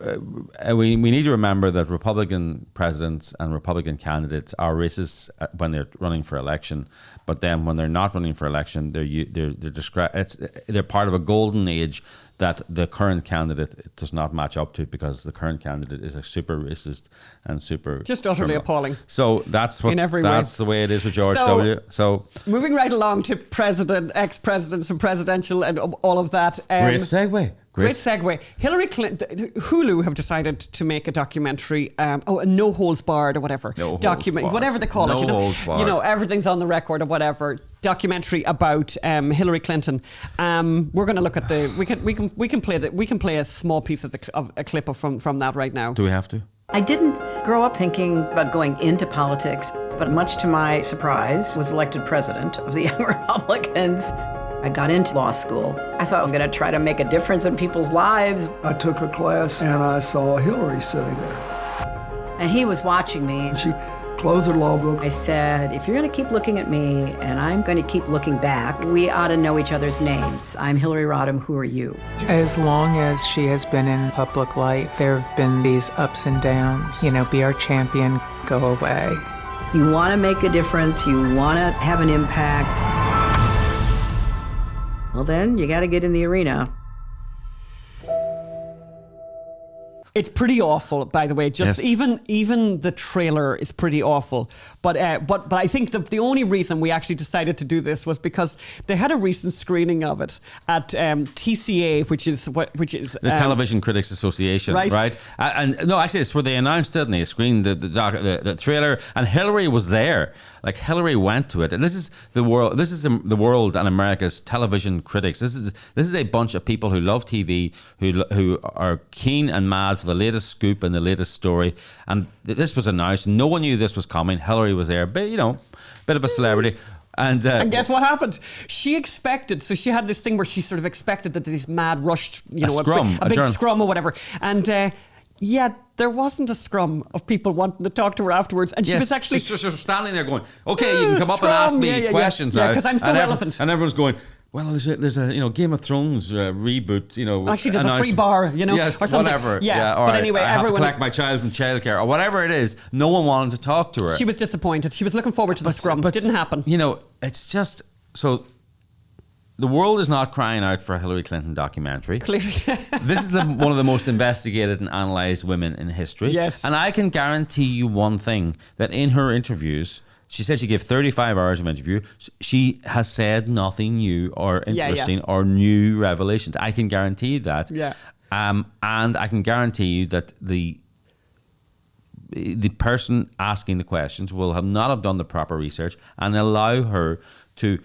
S2: we need to remember that Republican presidents and Republican candidates are racist when they're running for election, but then when they're not running for election, they're part of a golden age that the current candidate does not match up to, because the current candidate is a super racist and super
S1: just utterly
S2: criminal. Appalling. So that's the way it is with George W. So
S1: moving right along to ex-presidents and presidential and all of that.
S2: Great segue.
S1: Great segue. Hillary Clinton, Hulu have decided to make a documentary, a no holds barred or whatever whatever they call it. You know, everything's on the record or whatever. Documentary about Hillary Clinton. We're going to look at we can play a small piece of a clip from that right now.
S2: Do we have to?
S3: I didn't grow up thinking about going into politics, but much to my surprise, was elected president of the Young Republicans. I got into law school. I thought I'm going to try to make a difference in people's lives.
S12: I took a class and I saw Hillary sitting there.
S3: And he was watching me.
S12: She closed her law book.
S3: I said, if you're going to keep looking at me and I'm going to keep looking back, we ought to know each other's names. I'm Hillary Rodham. Who are you?
S13: As long as she has been in public life, there have been these ups and downs. You know, be our champion, go away.
S3: You want to make a difference. You want to have an impact. Well, then you got to get in the arena.
S1: It's pretty awful, by the way. Just
S2: yes.
S1: even the trailer is pretty awful. But I think the only reason we actually decided to do this was because they had a recent screening of it at TCA, which is
S2: the Television Critics Association, right? And no, actually, it's where they announced it and they screened the trailer, and Hillary was there. Like, Hillary went to it, and this is the world. This is the world and America's television critics. This is a bunch of people who love TV, who are keen and mad for the latest scoop and the latest story. And this was announced. No one knew this was coming. Hillary was there, but bit of a celebrity. And
S1: guess what happened? She expected. So she had this thing where she sort of expected that this mad rushed, a big scrum or whatever, and. There wasn't a scrum of people wanting to talk to her afterwards, and she was actually
S2: she was standing there going, "Okay, you can come up and ask me questions now,"
S1: because I'm so relevant.
S2: And everyone's going, "Well, there's a Game of Thrones reboot,
S1: Actually, there's a free bar,
S2: yes,
S1: or something.
S2: whatever.
S1: Yeah,
S2: but
S1: anyway,
S2: I have
S1: everyone
S2: to collect my child from childcare or whatever it is. No one wanted to talk to her.
S1: She was disappointed. She was looking forward to the scrum, but didn't happen.
S2: It's just so. The world is not crying out for a Hillary Clinton documentary.
S1: Clearly.
S2: This is one of the most investigated and analysed women in history.
S1: Yes.
S2: And I can guarantee you one thing, that in her interviews, she said she gave 35 hours of interview. She has said nothing new or interesting or new revelations. I can guarantee that.
S1: Yeah.
S2: And I can guarantee you that the person asking the questions will not have done the proper research and allow her to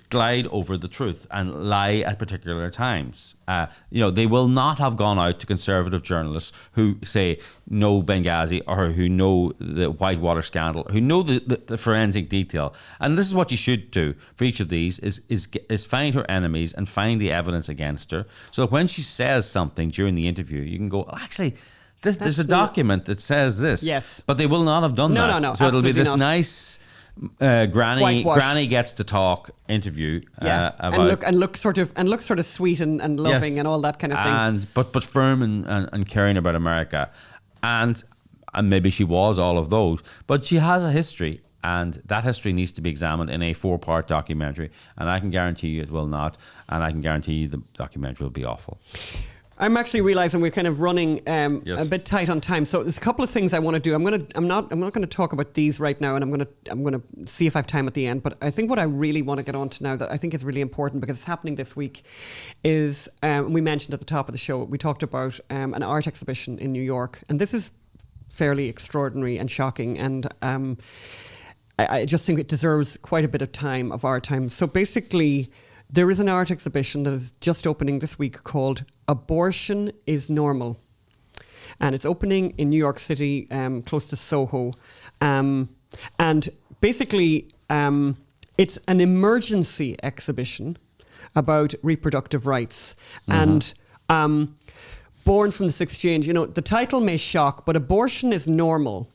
S2: glide over the truth and lie at particular times. They will not have gone out to conservative journalists who say know Benghazi or who know the whitewater scandal, who know the forensic detail. And this is what you should do for each of these: is find her enemies and find the evidence against her, so that when she says something during the interview, you can go, actually, there's a document that says this.
S1: Yes,
S2: but they will not have done that.
S1: No.
S2: So it'll be this
S1: not.
S2: Nice. Granny gets to talk interview about
S1: and look sort of sweet and loving and all that kind of thing,
S2: and but firm and caring about America, and maybe she was all of those, but she has a history, and that history needs to be examined in a 4-part documentary, and I can guarantee you it will not, and I can guarantee you the documentary will be awful.
S1: I'm actually realizing we're kind of running a bit tight on time. So there's a couple of things I want to do. I'm not going to talk about these right now, and I'm going to see if I have time at the end. But I think what I really want to get on to now, that I think is really important because it's happening this week, is we mentioned at the top of the show, we talked about an art exhibition in New York, and this is fairly extraordinary and shocking, and I just think it deserves quite a bit of time, of our time. So basically, there is an art exhibition that is just opening this week called Abortion is Normal. And it's opening in New York City, close to Soho. And basically, it's an emergency exhibition about reproductive rights. And born from this exchange, the title may shock, but Abortion is Normal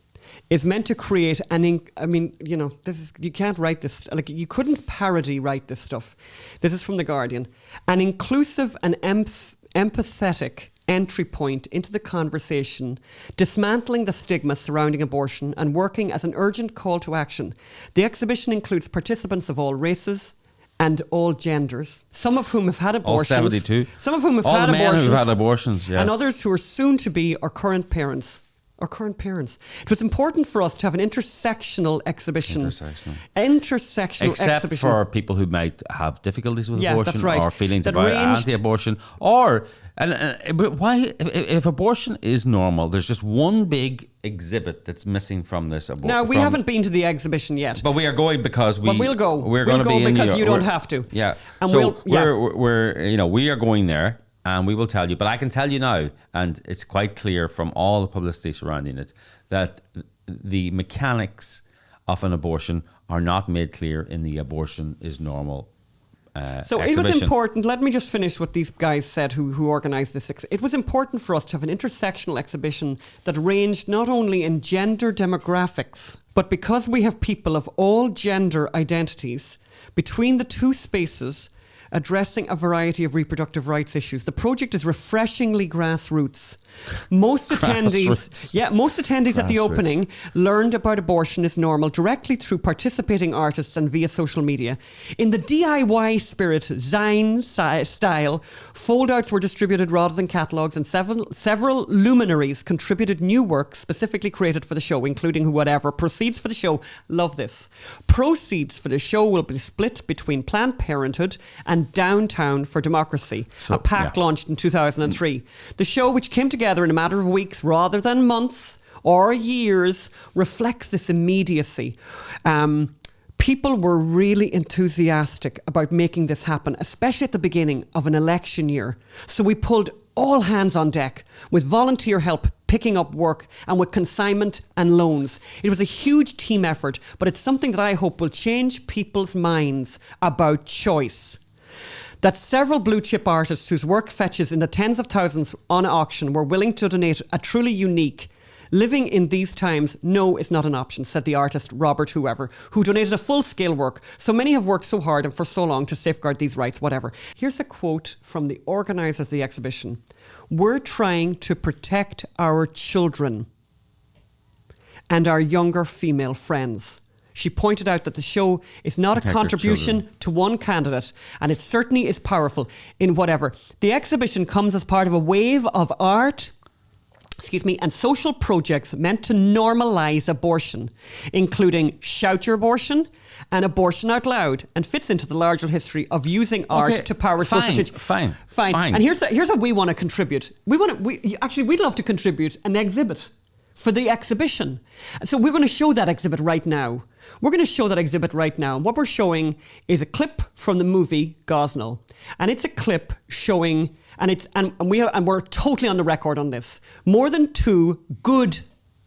S1: is meant to create you can't write this, like you couldn't write this stuff. This is from The Guardian. An inclusive and empathetic entry point into the conversation, dismantling the stigma surrounding abortion and working as an urgent call to action. The exhibition includes participants of all races and all genders, some of whom have had abortions.
S2: All 72.
S1: Some of whom have
S2: all
S1: had
S2: the men
S1: abortions.
S2: who've had abortions, yes.
S1: And others who are soon to be or current parents. It was important for us to have an intersectional exhibition. Intersectional
S2: Except
S1: exhibition.
S2: for people who might have difficulties with
S1: Yeah,
S2: abortion
S1: that's right.
S2: or feelings
S1: That
S2: about
S1: ranged-
S2: anti-abortion. But why, if abortion is normal, there's just one big exhibit that's missing from this abortion.
S1: Now, we haven't been to the exhibition yet.
S2: But we are going because
S1: we'll go.
S2: We're going to be in
S1: because
S2: New
S1: you
S2: York.
S1: don't have to.
S2: Yeah.
S1: And
S2: so we are going there. And we will tell you, but I can tell you now, and it's quite clear from all the publicity surrounding it, that the mechanics of an abortion are not made clear in the Abortion is Normal
S1: So
S2: exhibition.
S1: it was important. Let me just finish what these guys said who organised this. It was important for us to have an intersectional exhibition that ranged not only in gender demographics, but because we have people of all gender identities between the two spaces addressing a variety of reproductive rights issues. The project is refreshingly grassroots. Most attendees at the opening learned about abortion is normal directly through participating artists and via social media. In the DIY spirit, zine style, foldouts were distributed rather than catalogues, and several luminaries contributed new work specifically created for the show, including whatever proceeds for the show. Love this. Proceeds for the show will be split between Planned Parenthood and Downtown for Democracy, a PAC launched in 2003. The show, which came together in a matter of weeks rather than months or years, reflects this immediacy. People were really enthusiastic about making this happen, especially at the beginning of an election year. So we pulled all hands on deck with volunteer help picking up work and with consignment and loans. It was a huge team effort, but it's something that I hope will change people's minds about choice. That several blue chip artists whose work fetches in the tens of thousands on auction were willing to donate a truly unique. Living in these times, no is not an option, said the artist Robert whoever, who donated a full-scale work. So many have worked so hard and for so long to safeguard these rights, whatever. Here's a quote from the organisers of the exhibition. "We're trying to protect our children and our younger female friends." She pointed out that the show is not a contribution to one candidate, and it certainly is powerful in whatever. The exhibition comes as part of a wave of art, and social projects meant to normalise abortion, including Shout Your Abortion and Abortion Out Loud, and fits into the larger history of using art to power social change.
S2: Fine.
S1: And here's what we want to contribute. We'd love to contribute an exhibit for the exhibition. So we're going to show that exhibit right now. What we're showing is a clip from the movie Gosnell, and it's a clip showing, and we're totally on the record on this. More than 2 good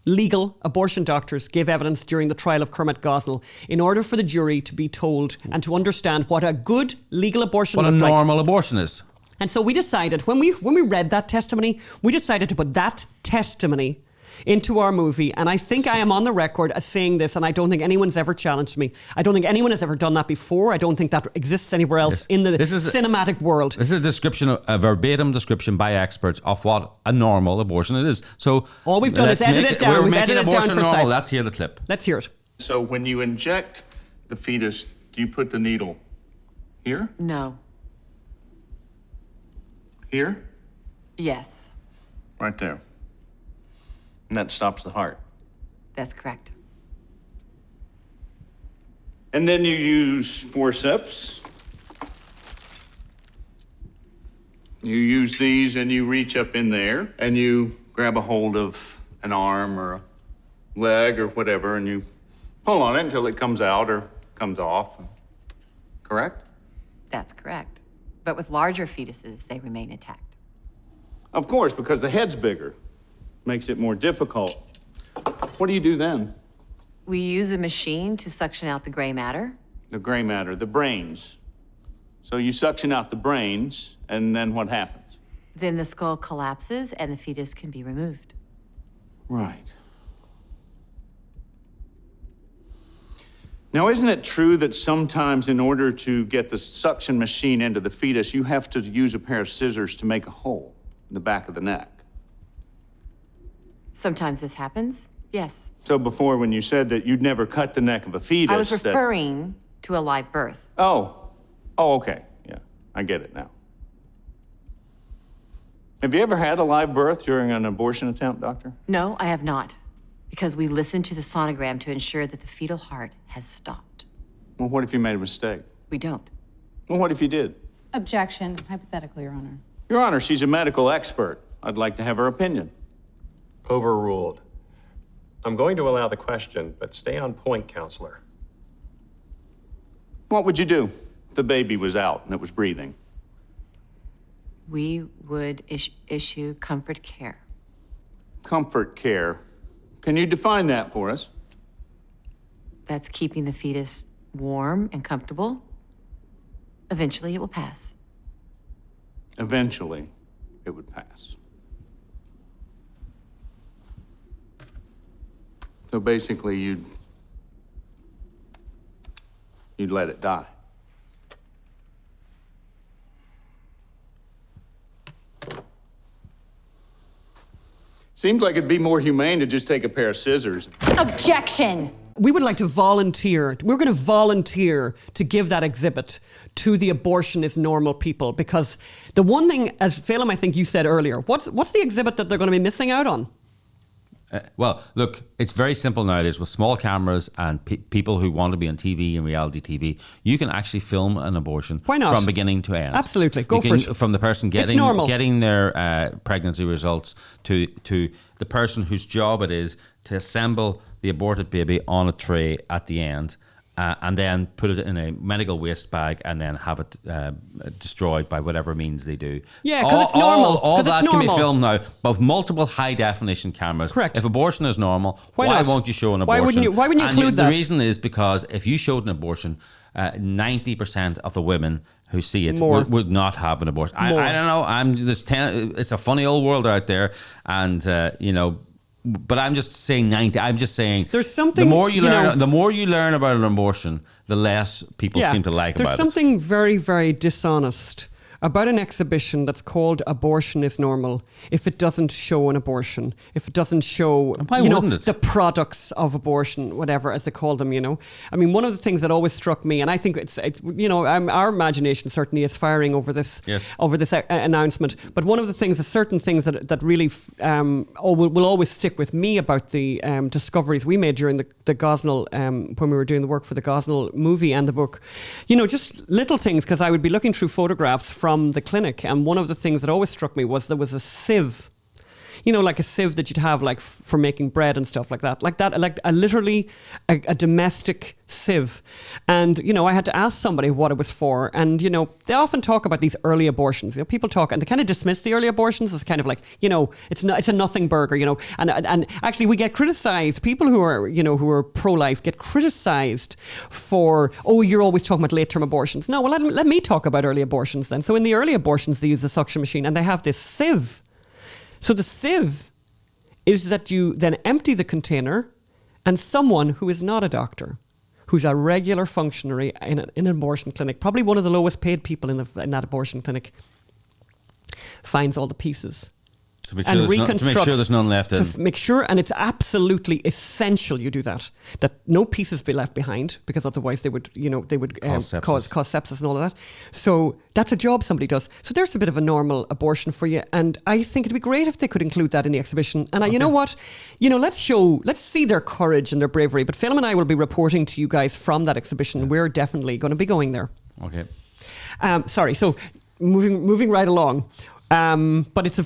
S1: legal abortion doctors gave evidence during the trial of Kermit Gosnell in order for the jury to be told and to understand what a good legal abortion
S2: what a
S1: looked like.
S2: normal abortion is.
S1: And so we decided, when we read that testimony, we decided to put that testimony into our movie. And I think I am on the record as saying this, and I don't think anyone's ever challenged me. I don't think anyone has ever done that before. I don't think that exists anywhere else in the cinematic world.
S2: This is a verbatim description by experts of what a normal abortion it is. So
S1: all we've done is edit it down.
S2: We're
S1: We've
S2: making
S1: edited
S2: abortion
S1: it down
S2: normal. Let's hear the clip.
S1: Let's hear it.
S14: So when you inject the fetus, do you put the needle here?
S3: No.
S14: Here?
S3: Yes.
S14: Right there. And that stops the heart.
S3: That's correct.
S14: And then you use forceps. You use these and you reach up in there and you grab a hold of an arm or a leg or whatever and you pull on it until it comes out or comes off. Correct?
S3: That's correct. But with larger fetuses, they remain intact.
S14: Of course, because the head's bigger. Makes it more difficult. What do you do then?
S3: We use a machine to suction out the gray matter.
S14: The gray matter, the brains. So you suction out the brains, and then what happens?
S3: Then the skull collapses and the fetus can be removed.
S14: Right. Now, isn't it true that sometimes in order to get the suction machine into the fetus, you have to use a pair of scissors to make a hole in the back of the neck?
S15: Sometimes this happens, yes.
S14: So before, when you said that you'd never cut the neck of a fetus...
S15: I was referring to a live birth.
S14: Oh, okay. Yeah, I get it now. Have you ever had a live birth during an abortion attempt, doctor?
S15: No, I have not. Because we listened to the sonogram to ensure that the fetal heart has stopped.
S14: Well, what if you made a mistake?
S15: We don't.
S14: Well, what if you did?
S16: Objection, hypothetically, Your Honor.
S14: Your Honor, she's a medical expert. I'd like to have her opinion.
S17: Overruled. I'm going to allow the question, but stay on point, counselor.
S14: What would you do if the baby was out and it was breathing?
S15: We would issue comfort care.
S14: Comfort care. Can you define that for us?
S15: That's keeping the fetus warm and comfortable. Eventually, it will pass.
S14: Eventually, it would pass. So basically, you'd let it die. Seems like it'd be more humane to just take a pair of scissors.
S16: Objection!
S1: We would like to volunteer. We're going to volunteer to give that exhibit to the Abortion is Normal people, because the one thing, as Phelim, I think you said earlier, what's the exhibit that they're going to be missing out on?
S2: Well, look, it's very simple nowadays with small cameras and people who want to be on TV and reality TV. You can actually film an abortion.
S1: Why not?
S2: From beginning to end.
S1: Absolutely, go for it.
S2: From the person getting their pregnancy results to the person whose job it is to assemble the aborted baby on a tray at the end. And then put it in a medical waste bag and then have it destroyed by whatever means they do.
S1: Yeah, because it's normal.
S2: All that can be filmed now, with multiple high-definition cameras.
S1: Correct.
S2: If abortion is normal, why won't you show an abortion?
S1: Why wouldn't you include that?
S2: The reason is because if you showed an abortion, 90% of the women who see it would not have an abortion. I don't know. It's a funny old world out there, and But I'm just saying 90. I'm just saying
S1: there's something.
S2: The more you learn about an abortion, the less people seem to like about it.
S1: There's something very, very dishonest about an exhibition that's called Abortion is Normal if it doesn't show an abortion, if it doesn't show the products of abortion, whatever as they call them. I mean, one of the things that always struck me, and I think it's our imagination certainly is firing over this announcement. But one of the things, certain things that really will always stick with me about the discoveries we made during the Gosnell when we were doing the work for the Gosnell movie and the book. Just little things, because I would be looking through photographs from the clinic, and one of the things that always struck me was there was a sieve, like a sieve that you'd have like for making bread and stuff like that, literally a domestic sieve. And I had to ask somebody what it was for, and they often talk about these early abortions. People talk and they kind of dismiss the early abortions as kind of like it's a nothing burger, and actually we get criticized. People who are pro-life get criticized for, you're always talking about late-term abortions. No, well, let me talk about early abortions then. So in the early abortions they use a suction machine and they have this sieve. So the sieve is that you then empty the container, and someone who is not a doctor, who's a regular functionary in an abortion clinic, probably one of the lowest paid people in that abortion clinic, finds all the pieces.
S2: To make sure there's none left in.
S1: To make sure, and it's absolutely essential you do that no pieces be left behind, because otherwise they would cause sepsis and all of that. So that's a job somebody does. So there's a bit of a normal abortion for you, and I think it'd be great if they could include that in the exhibition. And you know what, let's see their courage and their bravery. But Phelim and I will be reporting to you guys from that exhibition. Yeah. We're definitely going to be going there.
S2: Okay.
S1: Sorry. So moving right along. But it's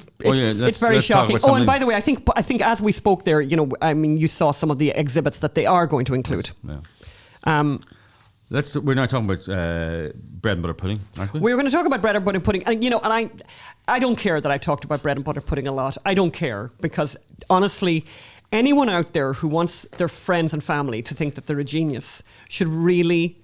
S1: very shocking. And by the way, I think as we spoke there, you saw some of the exhibits that they are going to include.
S2: Yeah. We're now talking about bread and butter pudding, aren't we?
S1: We're going to talk about bread and butter pudding, and I don't care that I talked about bread and butter pudding a lot. I don't care, because honestly, anyone out there who wants their friends and family to think that they're a genius should really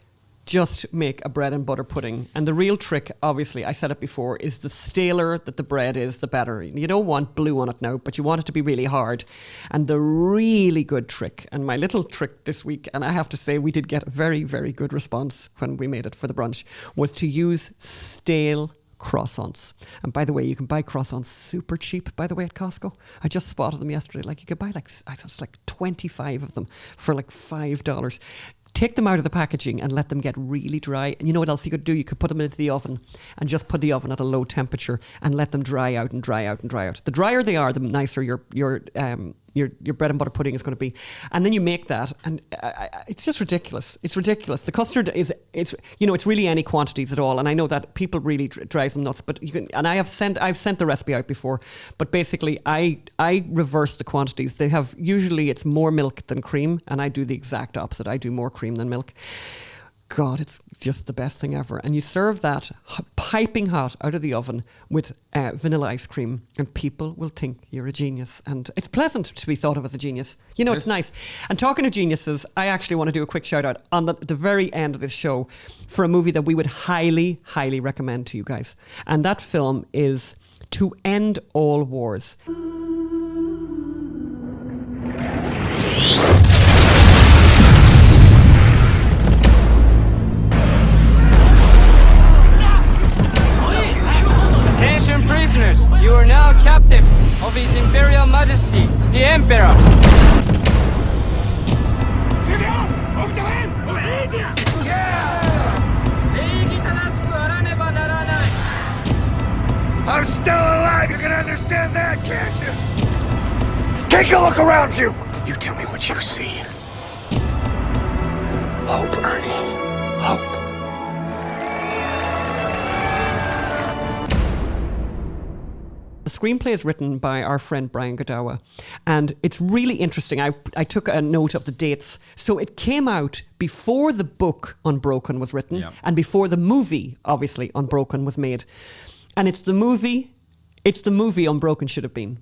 S1: just make a bread and butter pudding. And the real trick, obviously, I said it before, is the staler that the bread is, the better. You don't want blue on it now, but you want it to be really hard. And the really good trick, and my little trick this week, and I have to say we did get a very, very good response when we made it for the brunch, was to use stale croissants. And by the way, you can buy croissants super cheap, by the way, at Costco. I just spotted them yesterday. Like you could buy like 25 of them for like $5. Take them out of the packaging and let them get really dry. And you know what else you could do? You could put them into the oven and just put the oven at a low temperature and let them dry out and dry out and dry out. The drier they are, the nicer your bread and butter pudding is going to be. And then you make that, and it's just ridiculous. It's ridiculous. The custard it's really any quantities at all. And I know that people really drives them nuts. But you can, and I've sent the recipe out before. But basically, I reverse the quantities. They have usually it's more milk than cream, and I do the exact opposite. I do more cream than milk. God, it's just the best thing ever. And you serve that piping hot out of the oven with vanilla ice cream, and people will think you're a genius. And it's pleasant to be thought of as a genius. You know, It's nice. And talking of geniuses, I actually want to do a quick shout out on the very end of this show for a movie that we would highly, highly recommend to you guys. And that film is To End All Wars.
S18: Prisoners, you are now captive of His Imperial Majesty, the Emperor.
S19: I'm still alive, you can understand that, can't you? Take a look around you! You tell me what you see. Hope, Ernie. Hope.
S1: The screenplay is written by our friend Brian Godawa, and it's really interesting. I took a note of the dates. So it came out before the book Unbroken was written, and before the movie, obviously, Unbroken was made. And it's the movie Unbroken should have been.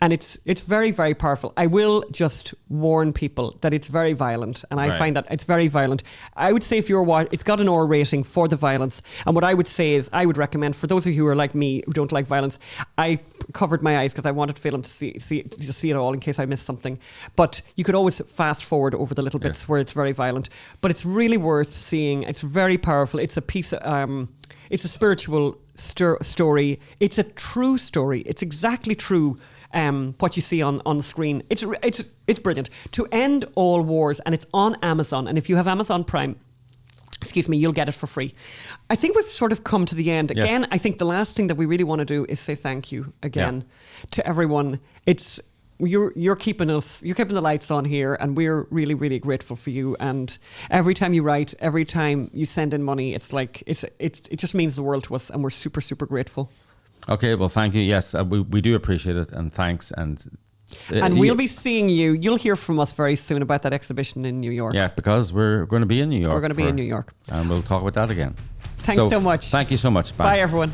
S1: And it's very, very powerful. I will just warn people that it's very violent, and I find that it's very violent. I would say if you're it's got an R rating for the violence, and what I would say is I would recommend for those of you who are like me who don't like violence. I covered my eyes because I wanted Phelim to see it all in case I missed something. But you could always fast forward over the little bits where it's very violent. But it's really worth seeing. It's very powerful. It's a piece of it's a spiritual story. It's a true story. It's exactly true. What you see on the screen. It's brilliant. To End All Wars, and it's on Amazon. And if you have Amazon Prime, you'll get it for free. I think we've sort of come to the end. Again, I think the last thing that we really want to do is say thank you again to everyone. You're keeping the lights on here, and we're really, really grateful for you. And every time you write, every time you send in money, it's like it just means the world to us, and we're super, super grateful.
S2: Okay, well, thank you. Yes, we do appreciate it, and thanks. And
S1: we'll be seeing you. You'll hear from us very soon about that exhibition in New York.
S2: Yeah, because we're going to be in New York.
S1: We're going to be in New York.
S2: And we'll talk about that again.
S1: Thanks so much.
S2: Thank you so much. Bye.
S1: Bye, everyone.